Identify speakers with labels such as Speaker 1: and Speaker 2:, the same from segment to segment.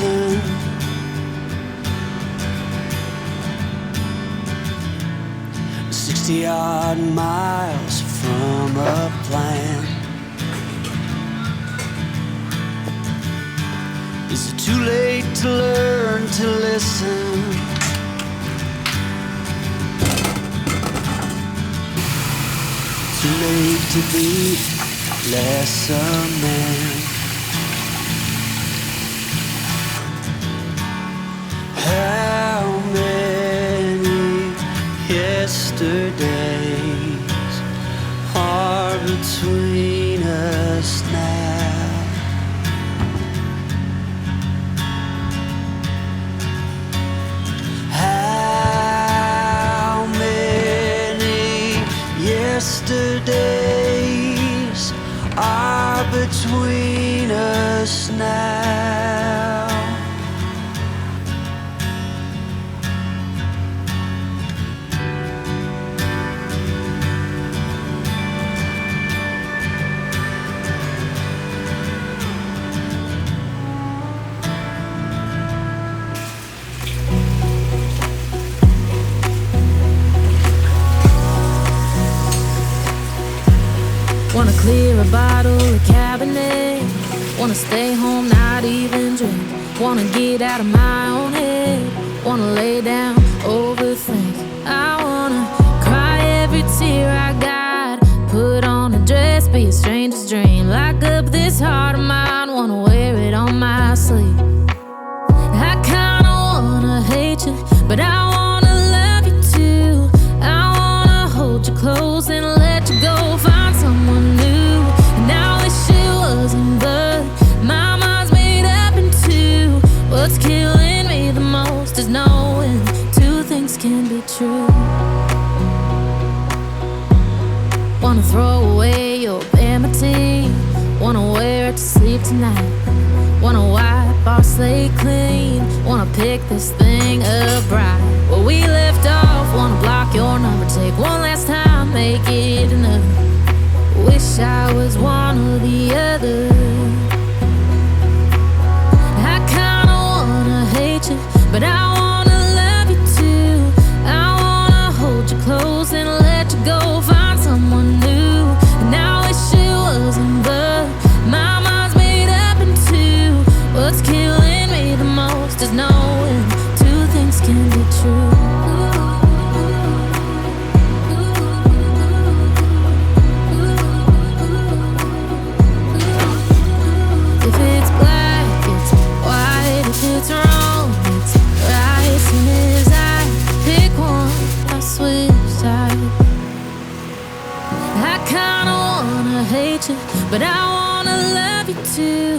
Speaker 1: listen. 60-odd miles from a plan. Is it too late to learn to listen? Too late to be less a man. How many yesterdays are between us now? How many yesterdays are between us now?
Speaker 2: Wanna clear a bottle of Cabernet. Wanna stay home, not even drink. Wanna get out of my own head. Wanna lay down, overthink. I wanna cry every tear I got. Put on a dress, be a stranger's dream. Lock up this heart of mine, wanna wear it on my sleeve. I kinda wanna hate you, but I wanna love you too. I wanna hold you close and let you go. Find someone new, and I wish it wasn't, but my mind's made up in two. What's killing me the most is knowing two things can be true. Wanna throw away your vanity. Wanna wear it to sleep tonight. Wanna wipe our slate clean. Wanna pick this thing up right where we left off. Wanna block your number, take one last time, make it enough. Wish I was one or the other. I kinda wanna hate you, but I wanna love you too. I wanna hold you close and let you go. Find someone new, and I wish it wasn't, but my mind's made up in two. What's killing me the most is knowing two things can be true. If it's black, it's white. If it's wrong, it's right. Soon as I pick one, I switch sides. I kinda wanna hate you, but I wanna love you too.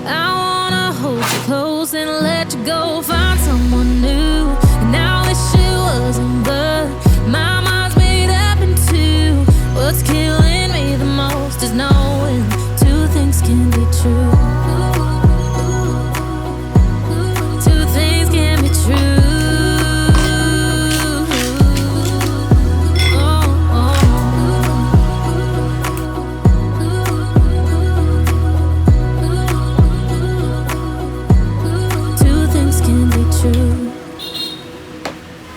Speaker 2: I wanna hold you close and let you go. Find someone new, and I wish it wasn't, but my mind